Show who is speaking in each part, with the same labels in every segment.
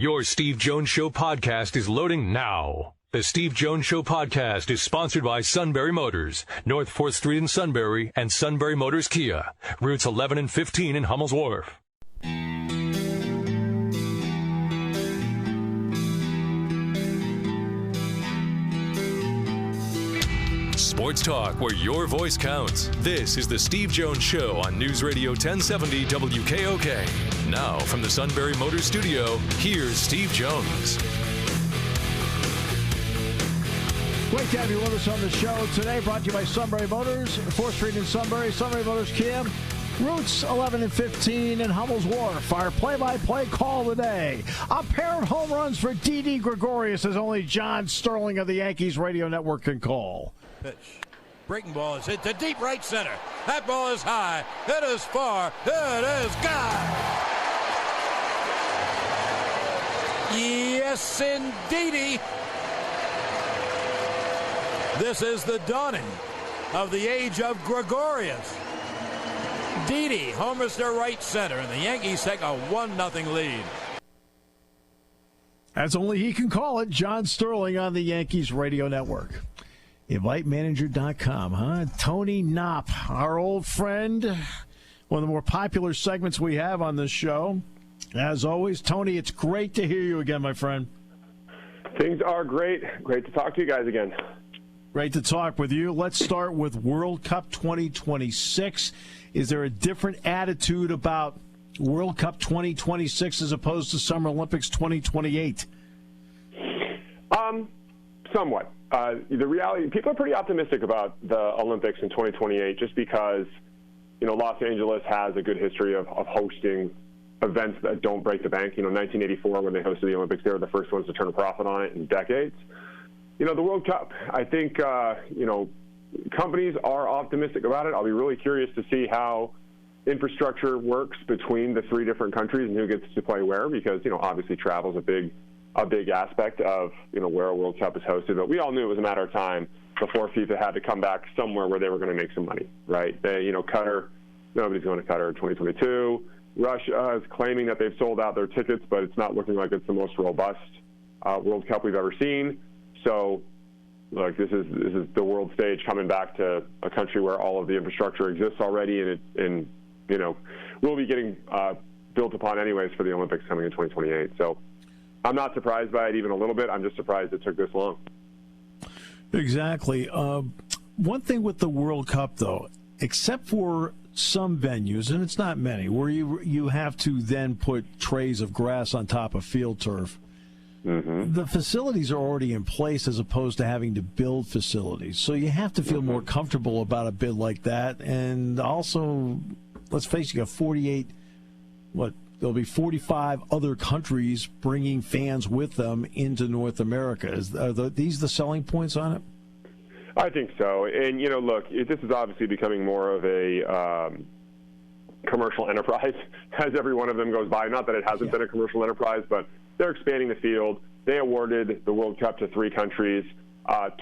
Speaker 1: Your Steve Jones Show podcast is loading now. The Steve Jones Show podcast is sponsored by Sunbury Motors, North 4th Street in Sunbury, and Sunbury Motors Kia, routes 11 and 15 in Hummel's Wharf. Sports talk where your voice counts. This is the Steve Jones Show on News Radio 1070 WKOK. Now from the Sunbury Motors Studio, here's Steve Jones.
Speaker 2: Great to have you with us on the show today. Brought to you by Sunbury Motors, 4th Street in Sunbury, Sunbury Motors Kia, routes 11 and 15 in Hummel's Wharf. Our play-by-play call today. A pair of home runs for Didi Gregorius as only John Sterling of the Yankees radio network can call.
Speaker 3: Pitch. Breaking ball is hit to deep right center. That ball is high. It is far. It is gone. Yes, indeedy. This is the dawning of the age of Gregorius. Didi homers to right center, and the Yankees take a 1-0 lead.
Speaker 2: As only he can call it, John Sterling on the Yankees radio network. InviteManager.com, huh? Tony Knopp, our old friend, one of the more popular segments we have on this show. As always, Tony, it's great to hear you again, my friend.
Speaker 4: Things are great. Great to talk to you guys again.
Speaker 2: Great to talk with you. Let's start with World Cup 2026. Is there a different attitude about World Cup 2026 as opposed to Summer Olympics 2028?
Speaker 4: Somewhat. The reality, people are pretty optimistic about the Olympics in 2028 just because, Los Angeles has a good history of hosting events that don't break the bank. 1984, when they hosted the Olympics, they were the first ones to turn a profit on it in decades. The World Cup, I think, companies are optimistic about it. I'll be really curious to see how infrastructure works between the three different countries and who gets to play where because, obviously travel is a big aspect of, where a World Cup is hosted. But we all knew it was a matter of time before FIFA had to come back somewhere where they were going to make some money, right? Qatar, nobody's going to Qatar in 2022. Russia is claiming that they've sold out their tickets, but it's not looking like it's the most robust World Cup we've ever seen. So, look, this is the world stage coming back to a country where all of the infrastructure exists already, and will be getting built upon anyways for the Olympics coming in 2028. So I'm not surprised by it even a little bit. I'm just surprised it took this long.
Speaker 2: Exactly. One thing with the World Cup, though, except for some venues, and it's not many, where you have to then put trays of grass on top of field turf, the facilities are already in place as opposed to having to build facilities. So you have to feel more comfortable about a bid like that. And also, let's face it, you got 48, there'll be 45 other countries bringing fans with them into North America. Are these the selling points on it?
Speaker 4: I think so. And, look, this is obviously becoming more of a commercial enterprise as every one of them goes by. Not that it hasn't been a commercial enterprise, but they're expanding the field. They awarded the World Cup to 3 countries,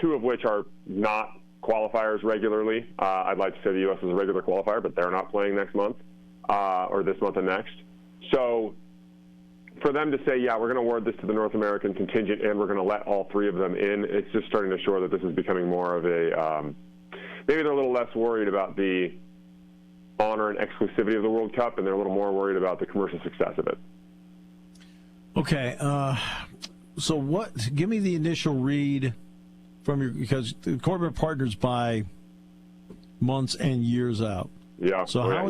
Speaker 4: 2 of which are not qualifiers regularly. I'd like to say the U.S. is a regular qualifier, but they're not playing next month or this month and next. So for them to say, we're going to award this to the North American contingent and we're going to let all 3 of them in, it's just starting to show that this is becoming more of a maybe they're a little less worried about the honor and exclusivity of the World Cup, and they're a little more worried about the commercial success of it.
Speaker 2: Okay, so give me the initial read from because the corporate partners buy months and years out.
Speaker 4: Yeah.
Speaker 2: So how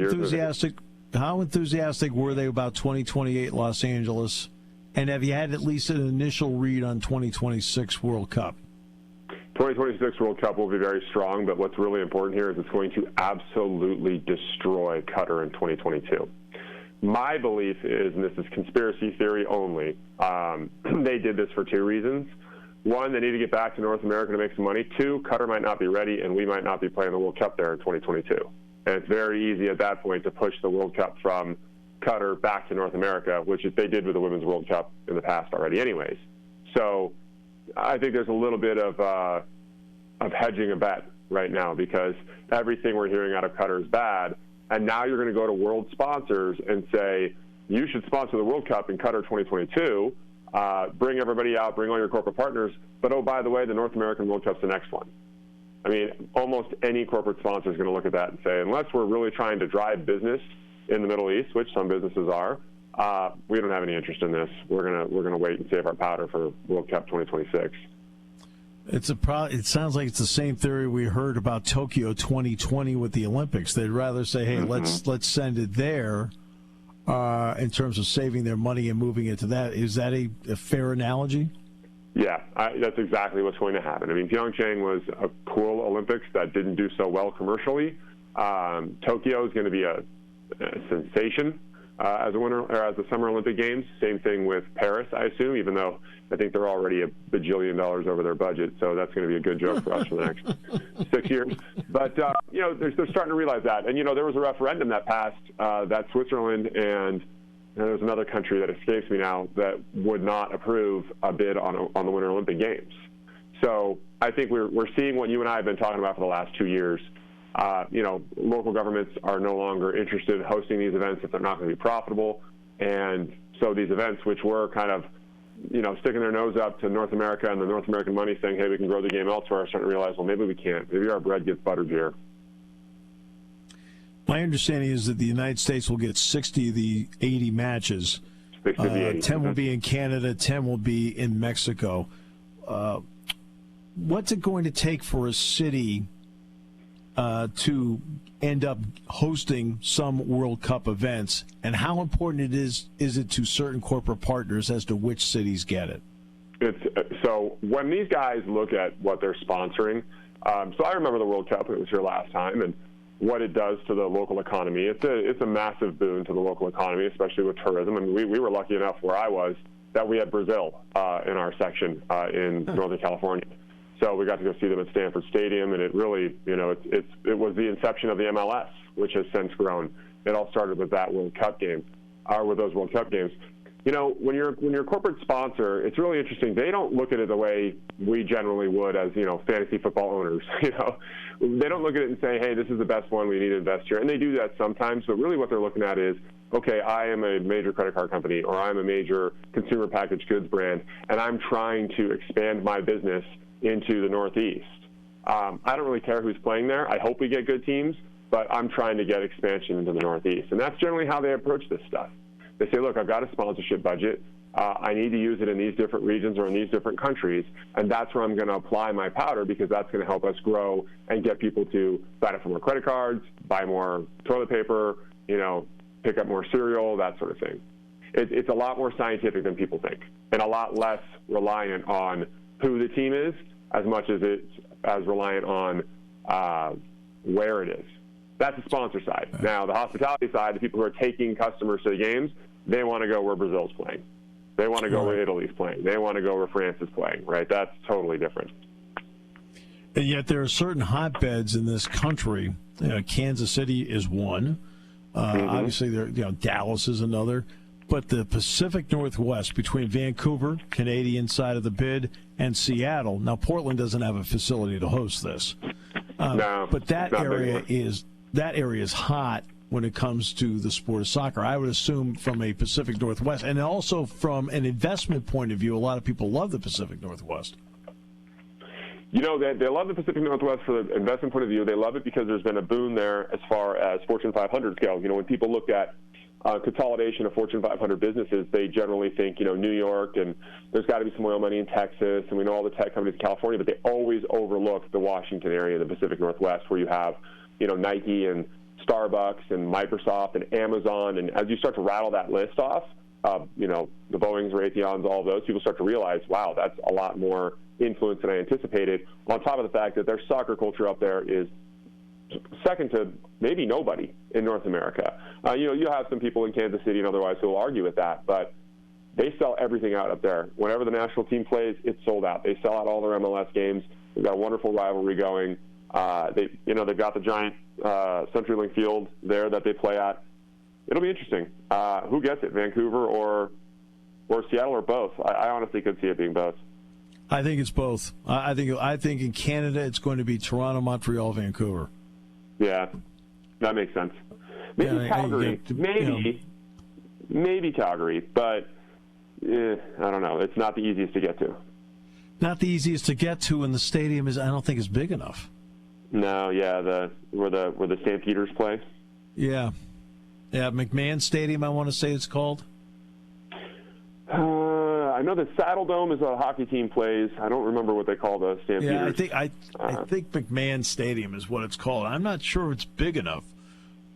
Speaker 2: enthusiastic were they about 2028 Los Angeles? And have you had at least an initial read on 2026 World Cup?
Speaker 4: 2026 World Cup will be very strong, but what's really important here is it's going to absolutely destroy Qatar in 2022. My belief is, and this is conspiracy theory only, they did this for 2 reasons. 1, they need to get back to North America to make some money. 2, Qatar might not be ready, and we might not be playing the World Cup there in 2022. And it's very easy at that point to push the World Cup from Qatar back to North America, which they did with the Women's World Cup in the past already anyways. So I think there's a little bit of hedging a bet right now because everything we're hearing out of Qatar is bad. And now you're going to go to world sponsors and say, you should sponsor the World Cup in Qatar 2022. bring everybody out, bring all your corporate partners. But, oh, by the way, the North American World Cup's the next one. I mean, almost any corporate sponsor is going to look at that and say, unless we're really trying to drive business in the Middle East, which some businesses are, we don't have any interest in this. We're gonna wait and save our powder for World Cup 2026.
Speaker 2: It sounds like it's the same theory we heard about Tokyo 2020 with the Olympics. They'd rather say, hey, let's send it there in terms of saving their money and moving it to that. Is that a fair analogy?
Speaker 4: Yeah, that's exactly what's going to happen. I mean, Pyeongchang was a cool Olympics that didn't do so well commercially. Tokyo is going to be a sensation as a winter or as the Summer Olympic Games. Same thing with Paris, I assume, even though I think they're already $1 bajillion over their budget. So that's going to be a good joke for us for the next 6 years. But, they're starting to realize that. And, there was a referendum that passed that Switzerland and there's another country that escapes me now that would not approve a bid on the Winter Olympic Games. So I think we're seeing what you and I have been talking about for the last 2 years. Local governments are no longer interested in hosting these events if they're not going to be profitable. And so these events, which were kind of, sticking their nose up to North America and the North American money saying, hey, we can grow the game elsewhere, are starting to realize, well, maybe we can't. Maybe our bread gets buttered here.
Speaker 2: My understanding is that the United States will get 60 of the 80 matches.
Speaker 4: 60 of the 80.
Speaker 2: 10 will be in Canada, 10 will be in Mexico. What's it going to take for a city to end up hosting some World Cup events, and how important is it to certain corporate partners as to which cities get it?
Speaker 4: So when these guys look at what they're sponsoring, so I remember the World Cup, it was here last time, and what it does to the local economy. It's a massive boon to the local economy, especially with tourism. And we were lucky enough where I was that we had Brazil in our section in Northern California. So we got to go see them at Stanford Stadium, and it really, it was the inception of the MLS, which has since grown. It all started with that World Cup game, or with those World Cup games. When you're a corporate sponsor, it's really interesting. They don't look at it the way we generally would as, fantasy football owners. They don't look at it and say, hey, this is the best one, we need to invest here. And they do that sometimes, but really what they're looking at is, okay, I am a major credit card company, or I'm a major consumer packaged goods brand, and I'm trying to expand my business into the Northeast. I don't really care who's playing there. I hope we get good teams, but I'm trying to get expansion into the Northeast. And that's generally how they approach this stuff. They say, look, I've got a sponsorship budget. I need to use it in these different regions or in these different countries, and that's where I'm going to apply my powder because that's going to help us grow and get people to sign up for more credit cards, buy more toilet paper, pick up more cereal, that sort of thing. It's a lot more scientific than people think and a lot less reliant on who the team is as much as it's as reliant on where it is. That's the sponsor side. Now, the hospitality side, the people who are taking customers to the games, they want to go where Brazil's playing. They want to go where Italy's playing. They want to go where France is playing, right? That's totally different.
Speaker 2: And yet there are certain hotbeds in this country. Kansas City is one. Obviously, Dallas is another. But the Pacific Northwest, between Vancouver, Canadian side of the bid, and Seattle. Now, Portland doesn't have a facility to host this.
Speaker 4: No,
Speaker 2: but that area is hot when it comes to the sport of soccer. I would assume from a Pacific Northwest, and also from an investment point of view, a lot of people love the Pacific Northwest.
Speaker 4: They love the Pacific Northwest for the investment point of view. They love it because there's been a boom there as far as Fortune 500 go. When people look at consolidation of Fortune 500 businesses, they generally think, New York, and there's got to be some oil money in Texas, and we know all the tech companies in California, but they always overlook the Washington area, the Pacific Northwest, where you have, Nike and Starbucks and Microsoft and Amazon. And as you start to rattle that list off, the Boeings, Raytheons, all of those, people start to realize, wow, that's a lot more influence than I anticipated, on top of the fact that their soccer culture up there is second to maybe nobody in North America. You have some people in Kansas City and otherwise who will argue with that, but they sell everything out up there. Whenever the national team plays, it's sold out. They sell out all their MLS games. They've got a wonderful rivalry going. They've got the giant CenturyLink Field there that they play at. It'll be interesting. Who gets it, Vancouver or Seattle, or both? I honestly could see it being both.
Speaker 2: I think it's both. I think in Canada it's going to be Toronto, Montreal, Vancouver.
Speaker 4: Yeah, that makes sense. Maybe Calgary. Maybe Calgary. But I don't know. It's not the easiest to get to.
Speaker 2: Not the easiest to get to, and the stadium I don't think is big enough.
Speaker 4: No, yeah, where the Stampeders play.
Speaker 2: Yeah, McMahon Stadium, I want to say it's called.
Speaker 4: I know the Saddle Dome is a hockey team plays. I don't remember what they call the Stampeders.
Speaker 2: Yeah, I think McMahon Stadium is what it's called. I'm not sure it's big enough.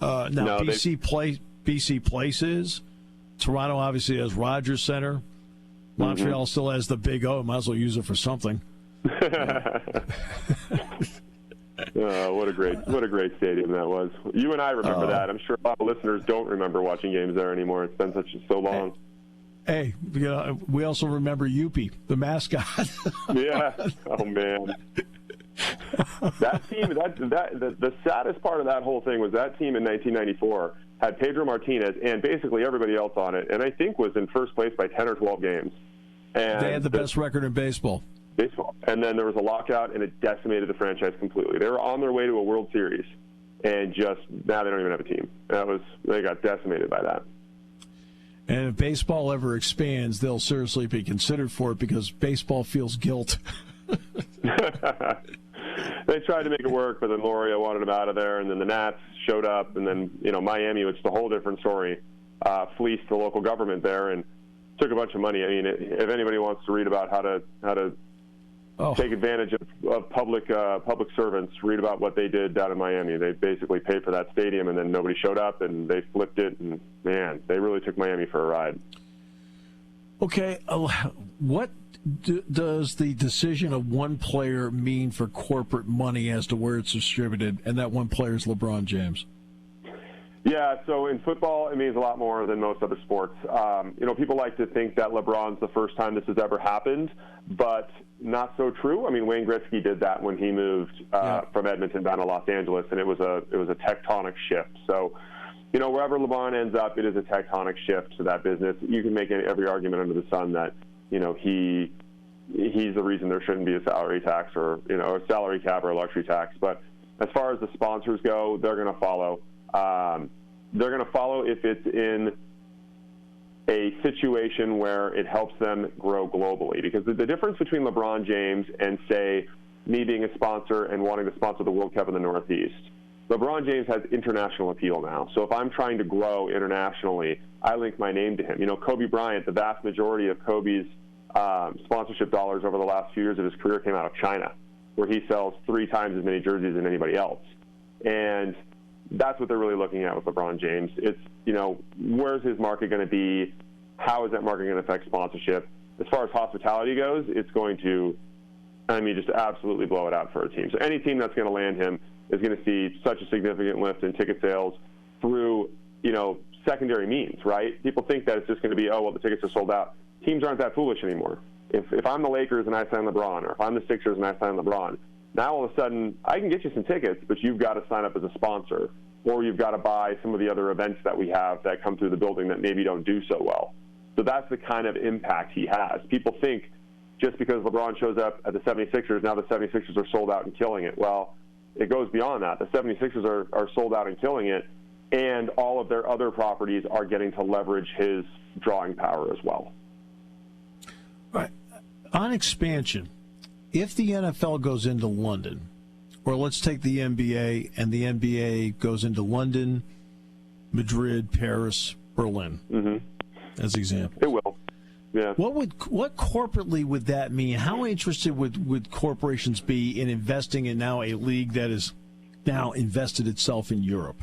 Speaker 2: Now BC Place is. Toronto obviously has Rogers Center. Montreal still has the Big O. Might as well use it for something.
Speaker 4: What a great stadium that was. You and I remember that. I'm sure a lot of listeners don't remember watching games there anymore. It's been so long.
Speaker 2: Hey, we also remember Youppi, the mascot.
Speaker 4: Yeah. Oh man. That team. The saddest part of that whole thing was that team in 1994 had Pedro Martinez and basically everybody else on it, and I think was in first place by 10 or 12 games. And
Speaker 2: they had the best record in baseball.
Speaker 4: And then there was a lockout, and it decimated the franchise completely. They were on their way to a World Series, and now they don't even have a team. They got decimated by that.
Speaker 2: And if baseball ever expands, they'll seriously be considered for it because baseball feels guilt.
Speaker 4: They tried to make it work, but then Loria wanted them out of there, and then the Nats showed up, and then Miami, which is a whole different story, fleeced the local government there and took a bunch of money. I mean, if anybody wants to read about how to take advantage of public servants, read about what they did down in Miami. They basically paid for that stadium, and then nobody showed up, and they flipped it, and man, they really took Miami for a ride.
Speaker 2: Okay, what does the decision of one player mean for corporate money as to where it's distributed, and that one player is LeBron James?
Speaker 4: Yeah, so in football, it means a lot more than most other sports. People like to think that LeBron's the first time this has ever happened, but not so true. I mean, Wayne Gretzky did that when he moved from Edmonton down to Los Angeles, and it was a tectonic shift. So, wherever LeBron ends up, it is a tectonic shift to that business. You can make every argument under the sun that he's the reason there shouldn't be a salary tax or a salary cap or a luxury tax. But as far as the sponsors go, they're going to follow. They're going to follow if it's in a situation where it helps them grow globally. Because the difference between LeBron James and, say, me being a sponsor and wanting to sponsor the World Cup in the Northeast, LeBron James has international appeal now. So if I'm trying to grow internationally, I link my name to him. Kobe Bryant, the vast majority of Kobe's sponsorship dollars over the last few years of his career came out of China, where he sells 3 times as many jerseys than anybody else. And that's what they're really looking at with LeBron James. It's, where's his market going to be? How is that market going to affect sponsorship? As far as hospitality goes, it's going to, just absolutely blow it out for a team. So any team that's going to land him is going to see such a significant lift in ticket sales through, secondary means, right? People think that it's just going to be, the tickets are sold out. Teams aren't that foolish anymore. If I'm the Lakers and I sign LeBron, or if I'm the Sixers and I sign LeBron, now all of a sudden I can get you some tickets, but you've got to sign up as a sponsor, or you've got to buy some of the other events that we have that come through the building that maybe don't do so well. So that's the kind of impact he has. People think just because LeBron shows up at the 76ers, now the 76ers are sold out and killing it. Well, it goes beyond that. The 76ers are sold out and killing it, and all of their other properties are getting to leverage his drawing power as well.
Speaker 2: Right. On expansion, if the NFL goes into London, or let's take the NBA, and the NBA goes into London, Madrid, Paris, Berlin, as examples.
Speaker 4: It will. Yeah.
Speaker 2: What corporately would that mean? How interested would corporations be in investing in now a league that is now invested itself in Europe?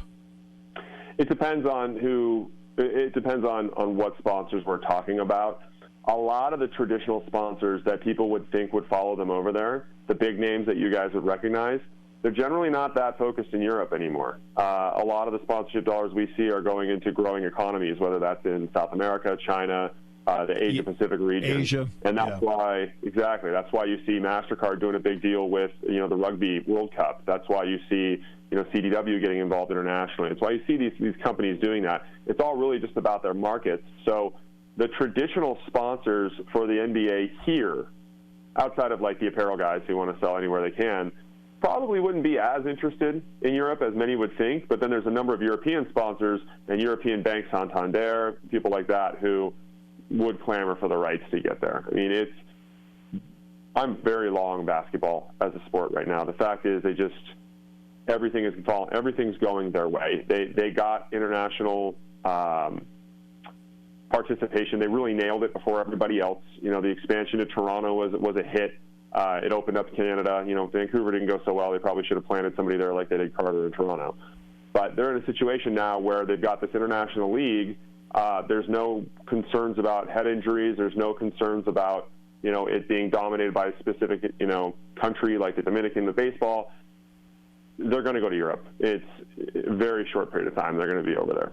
Speaker 4: It depends on who. It depends on what sponsors we're talking about. A lot of the traditional sponsors that people would think would follow them over there, the big names that you guys would recognize, they're generally not that focused in Europe anymore. A lot of the sponsorship dollars we see are going into growing economies, whether that's in South America, China, the Asia-Pacific region.
Speaker 2: Asia.
Speaker 4: And that's why you see MasterCard doing a big deal with, the Rugby World Cup. That's why you see, CDW getting involved internationally. It's why you see these companies doing that. It's all really just about their markets. So the traditional sponsors for the NBA here, outside of like the apparel guys who want to sell anywhere they can, probably wouldn't be as interested in Europe as many would think. But then there's a number of European sponsors and European banks, Santander, people like that, who would clamor for the rights to get there. I mean, I'm very long basketball as a sport right now. The fact is, everything's going their way. They got international participation. They really nailed it before everybody else. The expansion to Toronto was a hit. It opened up Canada. Vancouver didn't go so well. They probably should have planted somebody there like they did Carter in Toronto. But they're in a situation now where they've got this international league. There's no concerns about head injuries. There's no concerns about it being dominated by a specific country like the Dominican with baseball. They're going to go to Europe. It's a very short period of time. They're going to be over there.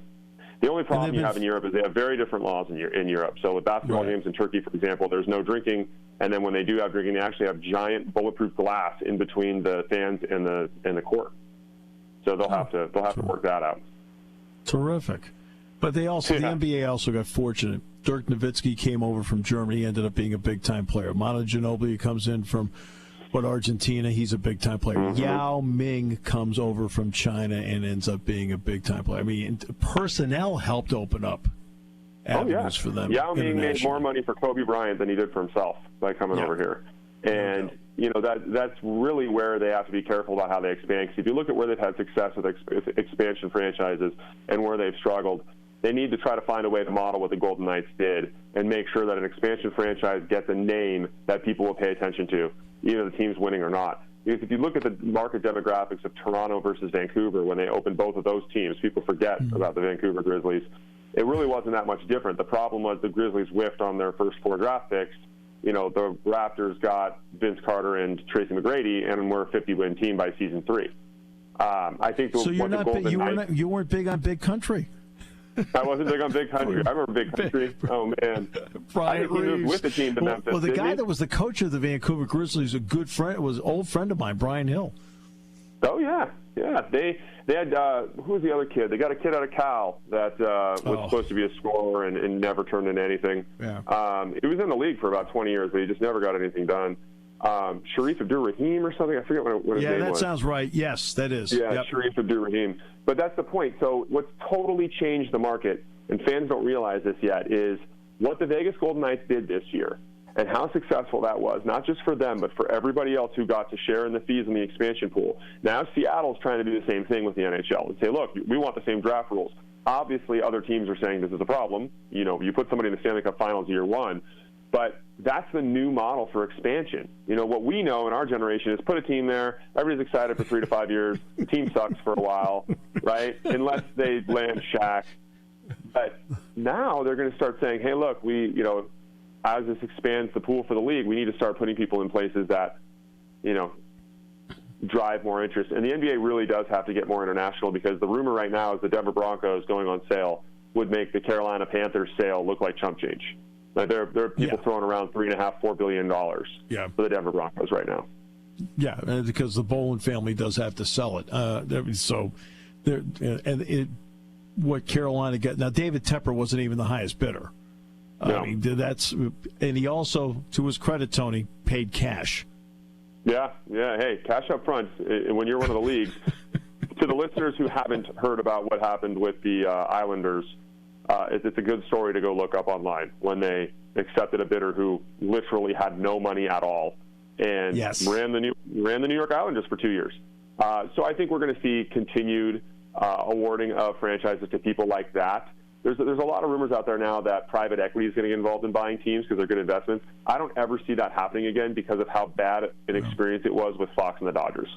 Speaker 4: The only problem you have in Europe is they have very different laws in Europe. So with basketball games in Turkey, for example, there's no drinking, and then when they do have drinking, they actually have giant bulletproof glass in between the fans and the court. So they'll have to work that out. Terrific.
Speaker 2: But the NBA also got fortunate. Dirk Nowitzki came over from Germany, ended up being a big-time player. Manu Ginobili comes in from Argentina, he's a big-time player. Mm-hmm. Yao Ming comes over from China and ends up being a big-time player. I mean, personnel helped open up avenues for them.
Speaker 4: Yao Ming made more money for Kobe Bryant than he did for himself by coming over here. And, that's really where they have to be careful about how they expand. Because if you look at where they've had success with expansion franchises and where they've struggled, they need to try to find a way to model what the Golden Knights did and make sure that an expansion franchise gets a name that people will pay attention to, either the team's winning or not. Because if you look at the market demographics of Toronto versus Vancouver, when they opened both of those teams, people forget about the Vancouver Grizzlies. It really wasn't that much different. The problem was the Grizzlies whiffed on their first 4 draft picks. The Raptors got Vince Carter and Tracy McGrady, and we're a 50-win team by season 3. I think
Speaker 2: you weren't big on Big Country.
Speaker 4: I wasn't big on Big Country. I remember Big Country. Oh, man.
Speaker 2: Brian
Speaker 4: I think he moved with the team to Memphis.
Speaker 2: Well, the guy that was the coach of the Vancouver Grizzlies, a good friend, was an old friend of mine, Brian Hill.
Speaker 4: Oh, yeah. Yeah. They had, who was the other kid? They got a kid out of Cal that was supposed to be a scorer and never turned into anything.
Speaker 2: Yeah.
Speaker 4: He was in the league for about 20 years, but he just never got anything done. Sharif Abdur-Rahim or something. I forget what his name was.
Speaker 2: Yeah, that sounds right. Yes, that is.
Speaker 4: Yeah, Sharif Abdur-Rahim. But that's the point. So what's totally changed the market, and fans don't realize this yet, is what the Vegas Golden Knights did this year and how successful that was, not just for them, but for everybody else who got to share in the fees in the expansion pool. Now Seattle's trying to do the same thing with the NHL and say, look, we want the same draft rules. Obviously, other teams are saying this is a problem. You put somebody in the Stanley Cup Finals year 1. But that's the new model for expansion. What we know in our generation is put a team there, everybody's excited for 3 to 5 years, the team sucks for a while, right? Unless they land Shaq. But now they're going to start saying, hey, look, as this expands the pool for the league, we need to start putting people in places that, drive more interest. And the NBA really does have to get more international, because the rumor right now is the Denver Broncos going on sale would make the Carolina Panthers sale look like chump change. Like there are people throwing around $3.5–4 billion for the Denver Broncos right now.
Speaker 2: Yeah, because the Bolin family does have to sell it. What Carolina got now, David Tepper wasn't even the highest bidder.
Speaker 4: No.
Speaker 2: I mean, and he also, to his credit, Tony, paid cash.
Speaker 4: Yeah. Hey, cash up front when you're one of the leagues. To the listeners who haven't heard about what happened with the Islanders. It's a good story to go look up online when they accepted a bidder who literally had no money at all and ran the New York Islanders for 2 years. So I think we're going to see continued awarding of franchises to people like that. There's a lot of rumors out there now that private equity is going to get involved in buying teams because they're good investments. I don't ever see that happening again because of how bad an experience it was with Fox and the Dodgers.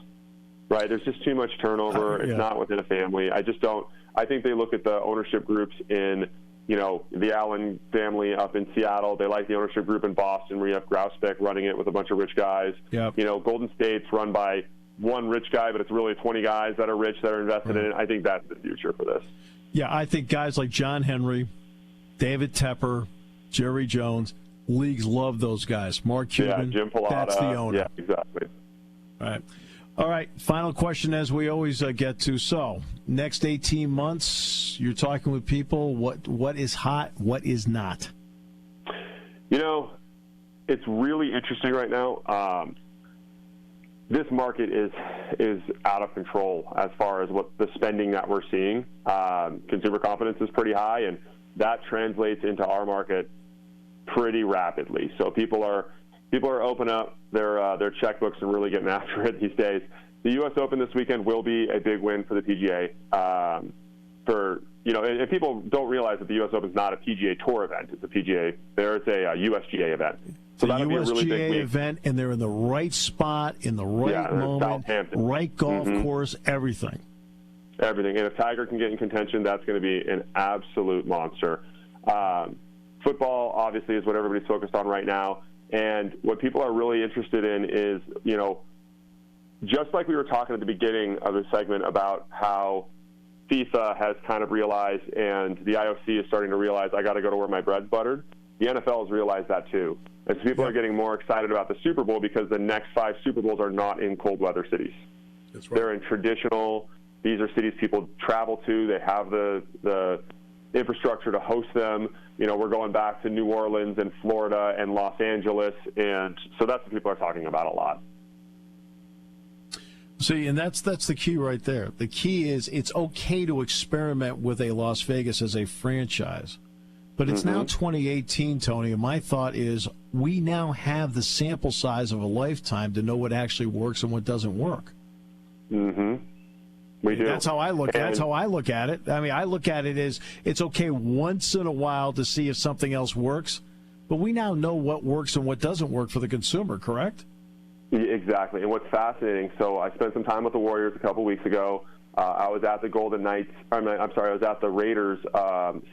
Speaker 4: Right? There's just too much turnover. It's not within a family. I just don't. I think they look at the ownership groups in, the Allen family up in Seattle. They like the ownership group in Boston where you have Grousbeck running it with a bunch of rich guys.
Speaker 2: Yep.
Speaker 4: Golden State's run by one rich guy, but it's really 20 guys that are rich that are invested in it. I think that's the future for this.
Speaker 2: Yeah, I think guys like John Henry, David Tepper, Jerry Jones, leagues love those guys. Mark Cuban,
Speaker 4: Jim Pallotta,
Speaker 2: that's the owner.
Speaker 4: Yeah, exactly.
Speaker 2: All right, final question as we always get to. So, next 18 months, you're talking with people. What is hot? What is not?
Speaker 4: It's really interesting right now. This market is out of control as far as what the spending that we're seeing. Consumer confidence is pretty high, and that translates into our market pretty rapidly. So people are opening up their checkbooks and really getting after it these days. The U.S. Open this weekend will be a big win for the PGA. And people don't realize that the U.S. Open is not a PGA Tour event. It's a PGA. There's a USGA event. So
Speaker 2: the
Speaker 4: that'll be a really big week.
Speaker 2: event, and they're in the right spot, in the right moment, right golf course, everything.
Speaker 4: Everything. And if Tiger can get in contention, that's going to be an absolute monster. Football, obviously, is what everybody's focused on right now. And what people are really interested in is, just like we were talking at the beginning of the segment about how FIFA has kind of realized and the IOC is starting to realize I got to go to where my bread's buttered, the NFL has realized that too. And so people are getting more excited about the Super Bowl because the next 5 Super Bowls are not in cold weather cities.
Speaker 2: That's right.
Speaker 4: They're in traditional, these are cities people travel to. They have the infrastructure to host them. We're going back to New Orleans and Florida and Los Angeles. And so that's what people are talking about a lot.
Speaker 2: See, and that's the key right there. The key is it's okay to experiment with a Las Vegas as a franchise. But it's now 2018, Tony, and my thought is we now have the sample size of a lifetime to know what actually works and what doesn't work.
Speaker 4: Mm-hmm. We do.
Speaker 2: That's how I look. That's how I look at it. I mean, I look at it as it's okay once in a while to see if something else works, but we now know what works and what doesn't work for the consumer. Correct?
Speaker 4: Exactly. And what's fascinating? So I spent some time with the Warriors a couple weeks ago. I was at the Golden Knights. I was at the Raiders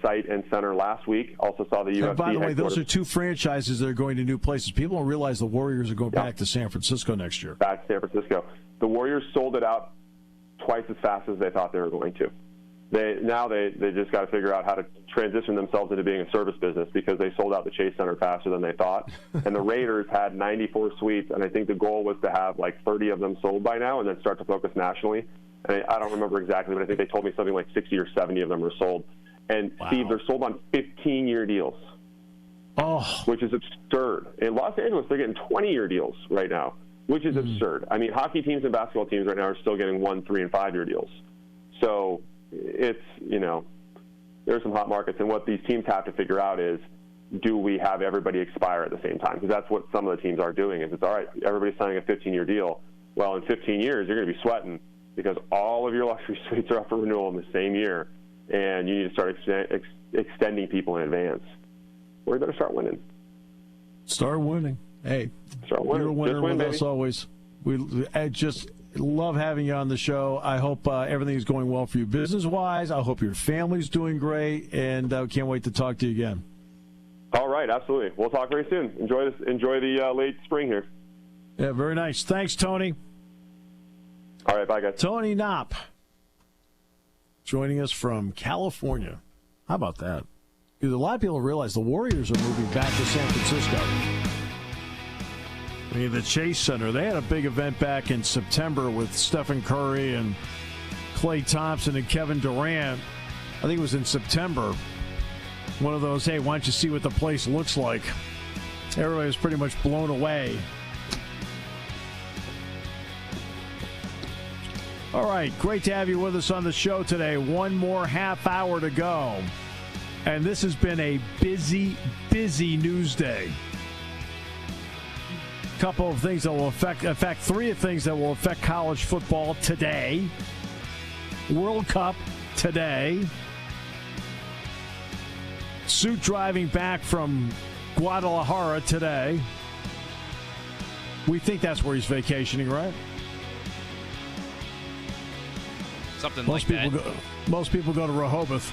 Speaker 4: site and center last week. Also saw the UFC.
Speaker 2: And by the way, those are 2 franchises that are going to new places. People don't realize the Warriors are going back to San Francisco next year.
Speaker 4: Back to San Francisco. The Warriors sold it out twice as fast as they thought they were going to. They just got to figure out how to transition themselves into being a service business because they sold out the Chase Center faster than they thought. And the Raiders had 94 suites, and I think the goal was to have like 30 of them sold by now and then start to focus nationally. And I don't remember exactly, but I think they told me something like 60 or 70 of them were sold. And, Steve, they're sold on 15-year deals, which is absurd. In Los Angeles, they're getting 20-year deals right now, which is absurd. I mean, hockey teams and basketball teams right now are still getting 1, 3, and 5-year deals. So it's, there's some hot markets. And what these teams have to figure out is, do we have everybody expire at the same time? Because that's what some of the teams are doing is it's, all right, everybody's signing a 15-year deal. Well, in 15 years, you're going to be sweating because all of your luxury suites are up for renewal in the same year, and you need to start extending people in advance. Or you better start winning.
Speaker 2: Start winning. Hey, you're a winner with us always. I just love having you on the show. I hope everything's going well for you business-wise. I hope your family's doing great, and can't wait to talk to you again.
Speaker 4: All right, absolutely. We'll talk very soon. Enjoy the late spring here.
Speaker 2: Yeah, very nice. Thanks, Tony.
Speaker 4: All right, bye, guys.
Speaker 2: Tony Knopp joining us from California. How about that? Because a lot of people realize the Warriors are moving back to San Francisco. I mean, the Chase Center, they had a big event back in September with Stephen Curry and Klay Thompson and Kevin Durant. I think it was in September. One of those, hey, why don't you see what the place looks like? Everybody was pretty much blown away. All right, great to have you with us on the show today. One more half hour to go. And this has been a busy, busy news day. Couple of things that will affect 3 things that will affect college football today. World Cup today. Suit driving back from Guadalajara today. We think that's where he's vacationing, right?
Speaker 5: Something like that.
Speaker 2: Most people go to Rehoboth.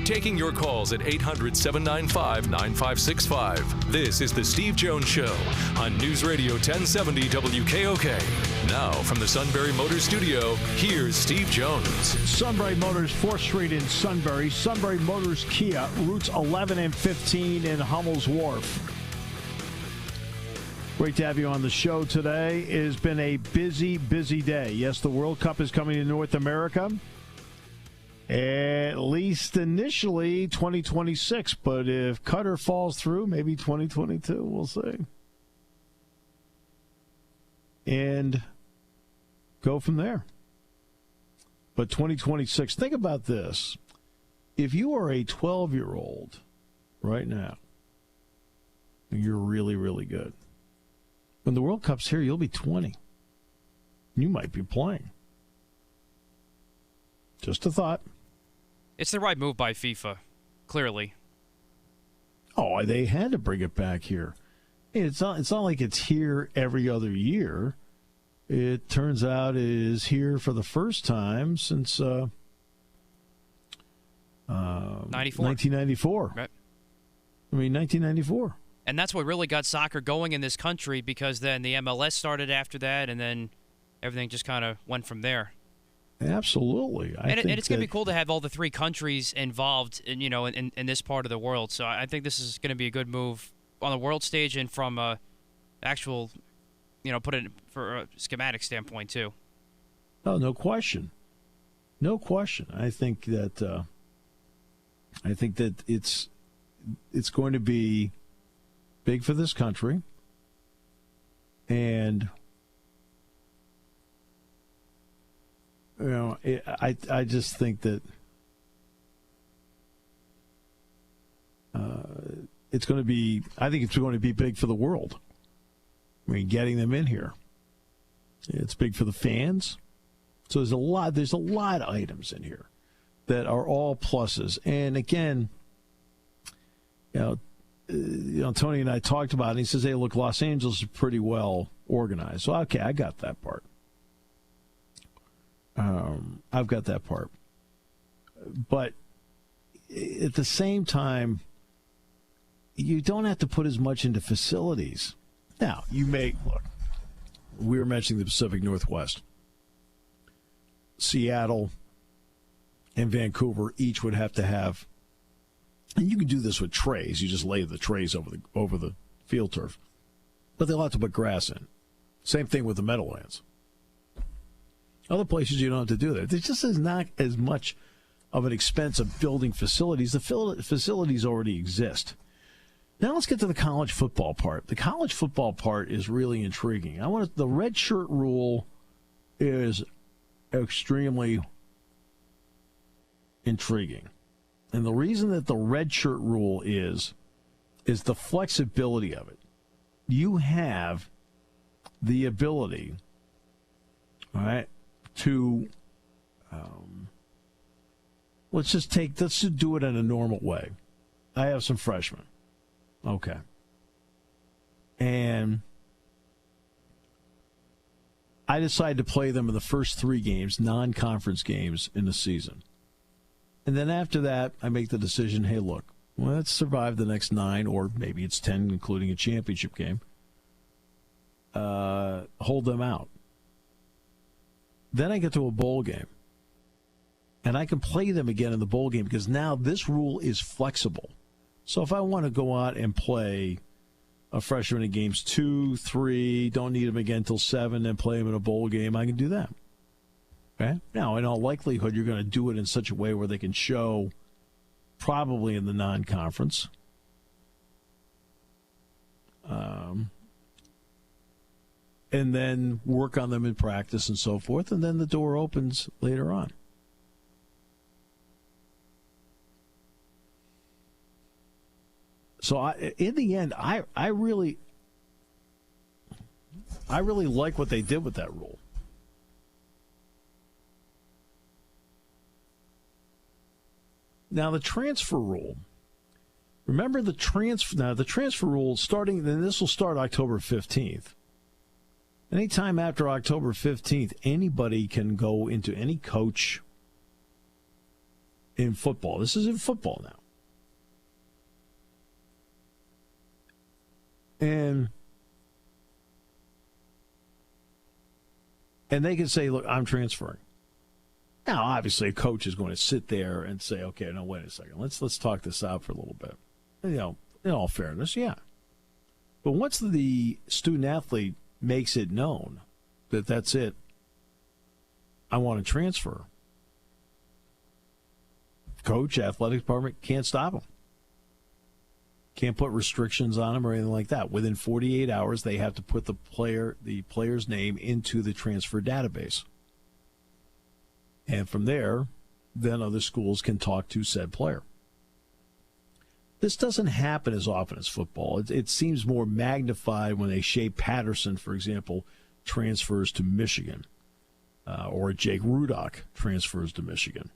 Speaker 1: Taking your calls at 800-795-9565. This is The Steve Jones Show on News Radio 1070 WKOK. Now, from the Sunbury Motors Studio, here's Steve Jones.
Speaker 2: Sunbury Motors, 4th Street in Sunbury. Sunbury Motors Kia, routes 11 and 15 in Hummel's Wharf. Great to have you on the show today. It has been a busy, busy day. Yes, the World Cup is coming to North America. At least initially 2026, but if Qatar falls through, maybe 2022, we'll see. And go from there. But 2026, think about this. if you are a 12-year-old right now, you're really, really good. When the World Cup's here, you'll be 20. You might be playing. Just a thought.
Speaker 5: It's the right move by FIFA, clearly.
Speaker 2: Oh, they had to bring it back here. It's not like it's here every other year. It turns out it is here for the first time since 1994.
Speaker 5: Right.
Speaker 2: 1994.
Speaker 5: And that's what really got soccer going in this country, because then the MLS started after that, and then everything just kind of went from there.
Speaker 2: Absolutely.
Speaker 5: And it's going to be cool to have all the three countries involved in this part of the world. So I think this is going to be a good move on the world stage and from a actual, put it for a schematic standpoint too.
Speaker 2: Oh, no question. No question. I think that it's going to be big for this country. And I just think that it's going to be. I think it's going to be big for the world. Getting them in here, it's big for the fans. So there's a lot of items in here that are all pluses. And again, Tony and I talked about it. And he says, "Hey, look, Los Angeles is pretty well organized." So okay, I got that part. I've got that part. But at the same time, you don't have to put as much into facilities. Now, look, we were mentioning the Pacific Northwest. Seattle and Vancouver each would have to have, and you can do this with trays. You just lay the trays over the field turf. But they'll have to put grass in. Same thing with the Meadowlands. Other places you don't have to do that. There just is not as much of an expense of building facilities. The facilities already exist. Now let's get to the college football part. The college football part is really intriguing. The red shirt rule is extremely intriguing. And the reason that the red shirt rule is the flexibility of it. You have the ability, all right, to let's just do it in a normal way. I have some freshmen. Okay. And I decide to play them in the first 3 games, non-conference games in the season. And then after that, I make the decision, hey, look, let's survive the next 9, or maybe it's 10, including a championship game. Hold them out. Then I get to a bowl game. And I can play them again in the bowl game because now this rule is flexible. So if I want to go out and play a freshman in games 2, 3, don't need them again until 7, then play them in a bowl game, I can do that. Okay? Now, in all likelihood, you're going to do it in such a way where they can show probably in the non-conference. And then work on them in practice and so forth, and then the door opens later on. So in the end, I really like what they did with that rule. Now the transfer rule. Remember the transfer rule starting. Then this will start October 15th. Anytime after October 15th, anybody can go into any coach in football. This is in football now. And they can say, look, I'm transferring. Now, obviously, a coach is going to sit there and say, okay, now, wait a second. Let's talk this out for a little bit. In all fairness, yeah. But once the student-athlete makes it known that that's it, I want to transfer, coach, athletic department can't stop them. Can't put restrictions on them or anything like that. Within 48 hours, they have to put the player's name into the transfer database. And from there, then other schools can talk to said player. This doesn't happen as often as football. It seems more magnified when a Shea Patterson, for example, transfers to Michigan, or a Jake Rudock transfers to Michigan.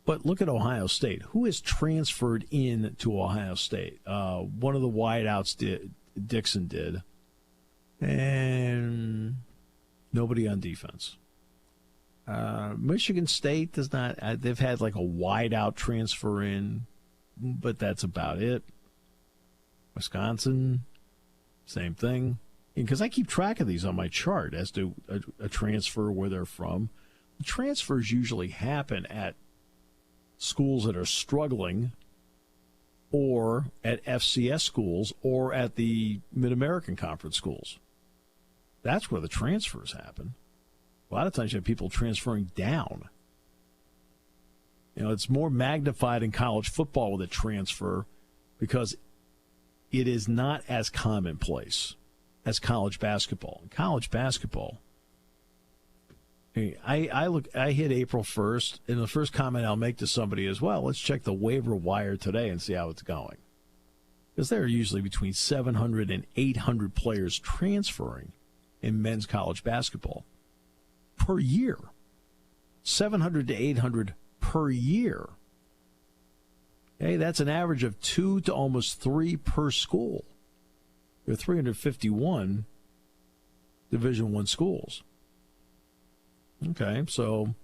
Speaker 2: But look at Ohio State. Who has transferred in to Ohio State? One of the wideouts Dixon did, and nobody on defense. Michigan State does not. They've had like a wideout transfer in, but that's about it. Wisconsin, same thing. Because I keep track of these on my chart as to a transfer, where they're from. The transfers usually happen at schools that are struggling, or at FCS schools, or at the Mid-American Conference schools. That's where the transfers happen. A lot of times you have people transferring down. It's more magnified in college football with a transfer because it is not as commonplace as college basketball. In college basketball, I hit April 1st, and the first comment I'll make to somebody is, well, let's check the waiver wire today and see how it's going. Because there are usually between 700 and 800 players transferring in men's college basketball per year. 700 to 800 per year. Okay, that's an average of 2 to almost 3 per school. There are 351 Division I schools. Okay, so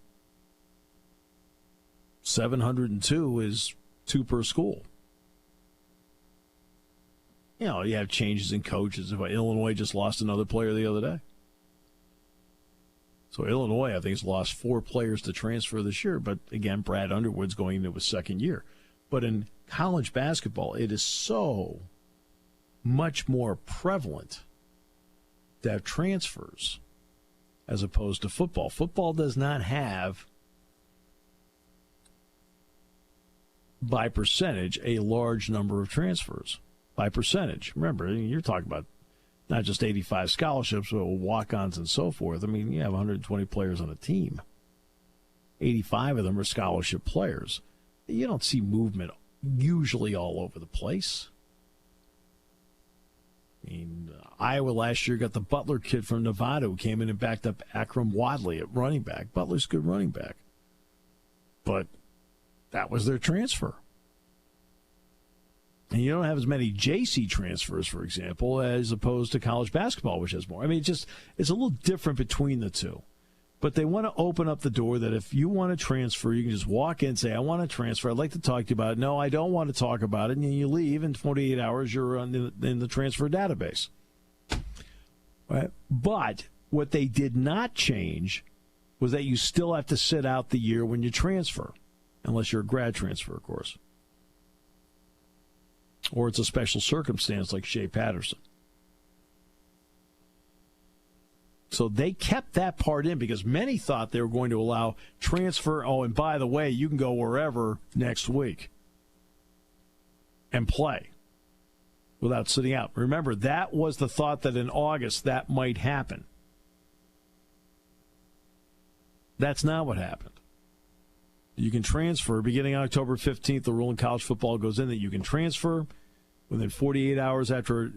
Speaker 2: 702 is 2 per school. You have changes in coaches. Illinois just lost another player the other day. So Illinois, I think, has lost 4 players to transfer this year. But again, Brad Underwood's going into his second year. But in college basketball, it is so much more prevalent to have transfers as opposed to football. Football does not have, by percentage, a large number of transfers. By percentage. Remember, you're talking about not just 85 scholarships, but walk-ons and so forth. I mean, you have 120 players on a team. 85 of them are scholarship players. You don't see movement usually all over the place. I mean, Iowa last year got the Butler kid from Nevada who came in and backed up Akram Wadley at running back. Butler's a good running back. But that was their transfer. And you don't have as many JC transfers, for example, as opposed to college basketball, which has more. I mean, it's a little different between the two. But they want to open up the door that if you want to transfer, you can just walk in and say, I want to transfer. I'd like to talk to you about it. No, I don't want to talk about it. And you leave. In 48 hours, you're in the transfer database. Right? But what they did not change was that you still have to sit out the year when you transfer, unless you're a grad transfer, of course. Or it's a special circumstance like Shea Patterson. So they kept that part in because many thought they were going to allow transfer. Oh, and by the way, you can go wherever next week and play without sitting out. Remember, that was the thought that in August that might happen. That's not what happened. You can transfer beginning October 15th. The rule in college football goes in that you can transfer within 48 hours after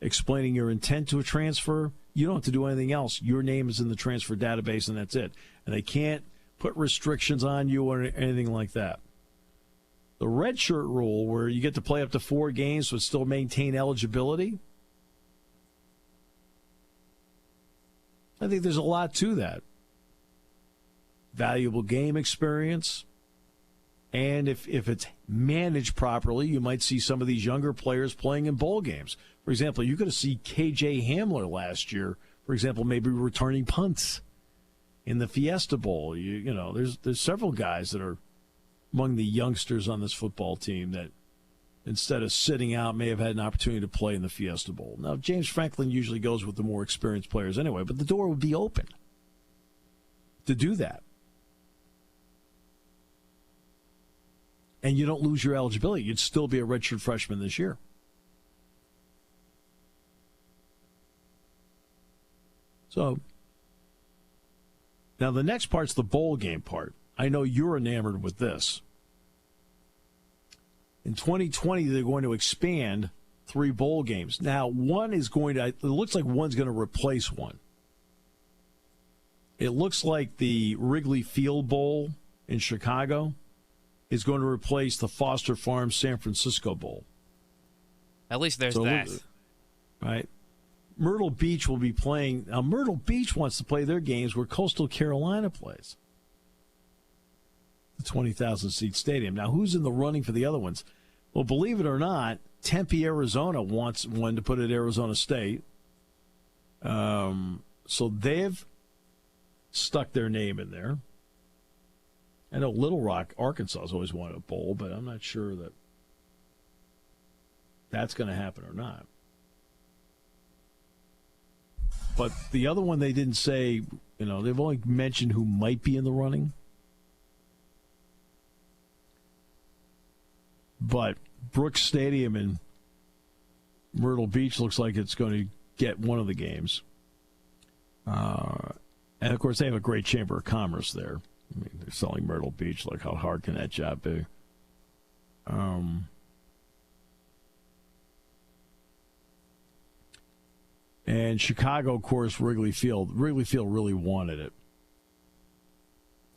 Speaker 2: explaining your intent to a transfer. You don't have to do anything else. Your name is in the transfer database, and that's it. And they can't put restrictions on you or anything like that. The redshirt rule, where you get to play up to 4 games but still maintain eligibility, I think there's a lot to that. Valuable game experience. And if it's managed properly, you might see some of these younger players playing in bowl games. For example, you could have seen K.J. Hamler last year, for example, maybe returning punts in the Fiesta Bowl. You know, there's several guys that are among the youngsters on this football team that instead of sitting out may have had an opportunity to play in the Fiesta Bowl. Now, James Franklin usually goes with the more experienced players anyway, but the door would be open to do that. And you don't lose your eligibility. You'd still be a redshirt freshman this year. So, Now, the next part's the bowl game part. I know you're enamored with this. In 2020, they're going to expand 3 bowl games. Now, it looks like one's going to replace one. It looks like the Wrigley Field Bowl in Chicago is going to replace the Foster Farms San Francisco Bowl.
Speaker 5: At least there's that.
Speaker 2: Right. Myrtle Beach will be playing. Now, Myrtle Beach wants to play their games where Coastal Carolina plays. The 20,000-seat stadium. Now, who's in the running for the other ones? Well, believe it or not, Tempe, Arizona wants one to put at Arizona State. So they've stuck their name in there. I know Little Rock, Arkansas has always wanted a bowl, but I'm not sure that that's going to happen or not. But the other one they didn't say, they've only mentioned who might be in the running. But Brooks Stadium in Myrtle Beach looks like it's going to get one of the games. And, of course, they have a great Chamber of Commerce there. I mean, they're selling Myrtle Beach. Like, how hard can that job be? And Chicago, of course, Wrigley Field. Wrigley Field really wanted it.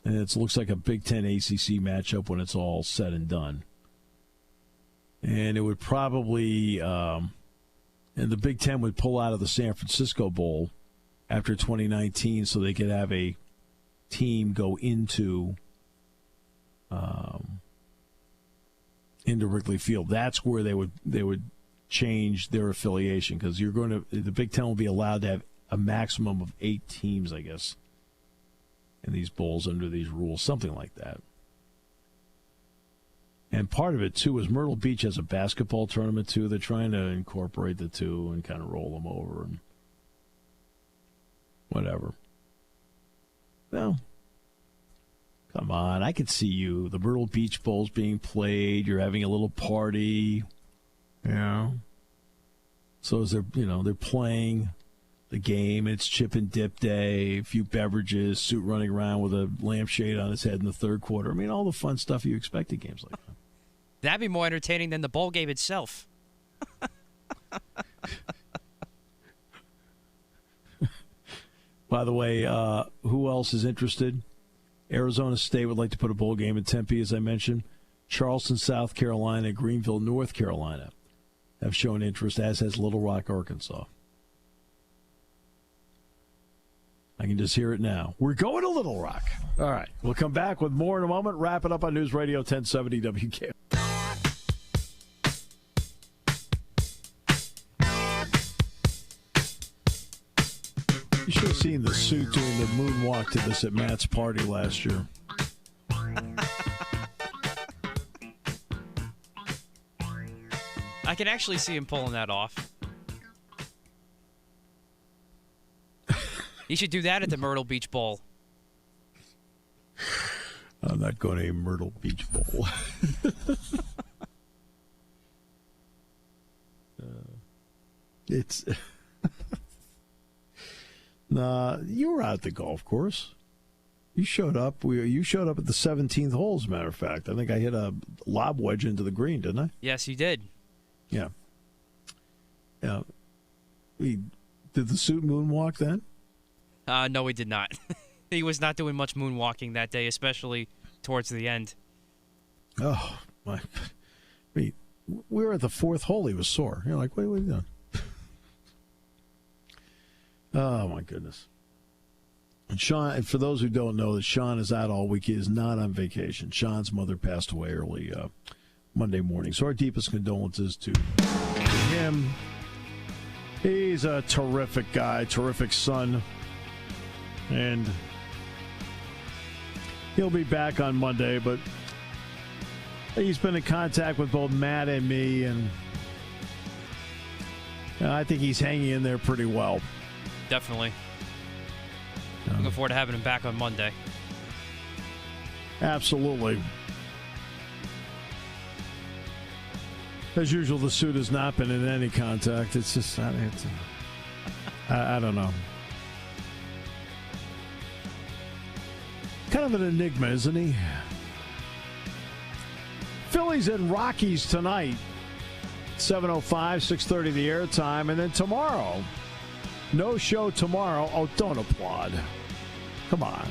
Speaker 2: And it looks like a Big Ten ACC matchup when it's all said and done. And it would probably, and the Big Ten would pull out of the San Francisco Bowl after 2019 so they could have a team go into Wrigley Field. That's where they would change their affiliation because the Big Ten will be allowed to have a maximum of 8 teams, I guess, in these bowls under these rules, something like that. And part of it, too, is Myrtle Beach has a basketball tournament, too. They're trying to incorporate the two and kind of roll them over and whatever. Well, come on. I could see you. The Myrtle Beach Bowl's being played. You're having a little party. Yeah. So as they're playing the game, it's chip and dip day, a few beverages, suit running around with a lampshade on his head in the third quarter. I mean, all the fun stuff you expect at games like that.
Speaker 5: That'd be more entertaining than the bowl game itself.
Speaker 2: By the way, who else is interested? Arizona State would like to put a bowl game in Tempe, as I mentioned. Charleston, South Carolina, Greenville, North Carolina have shown interest, as has Little Rock, Arkansas. I can just hear it now. We're going to Little Rock. All right. We'll come back with more in a moment. Wrap it up on News Radio 1070 WK. You should have seen the suit doing the moonwalk to this at Matt's party last year.
Speaker 5: I can actually see him pulling that off. You should do that at the Myrtle Beach Bowl.
Speaker 2: I'm not going to a Myrtle Beach Bowl. It's... Nah, you were out at the golf course. You showed up. You showed up at the 17th hole, as a matter of fact. I think I hit a lob wedge into the green, didn't I?
Speaker 5: Yes, you did.
Speaker 2: Yeah. Yeah. Did the suit moonwalk then?
Speaker 5: No, he did not. He was not doing much moonwalking that day, especially towards the end.
Speaker 2: Oh, my. I mean, we were at the 4th hole. He was sore. You're like, what are you doing? Oh, my goodness. And Sean, and for those who don't know that Sean is out all week, he is not on vacation. Sean's mother passed away early Monday morning. So our deepest condolences to him. He's a terrific guy, terrific son. And he'll be back on Monday, but he's been in contact with both Matt and me, and I think he's hanging in there pretty well.
Speaker 5: Definitely. Looking forward to having him back on Monday.
Speaker 2: Absolutely. As usual, the suit has not been in any contact. It's just, I don't know. Kind of an enigma, isn't he? Phillies and Rockies tonight. 7:05, 6:30 the airtime. And then tomorrow, no show tomorrow. Oh, don't applaud. Come on.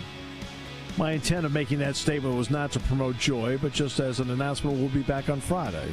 Speaker 2: My intent of making that statement was not to promote joy, but just as an announcement, we'll be back on Friday.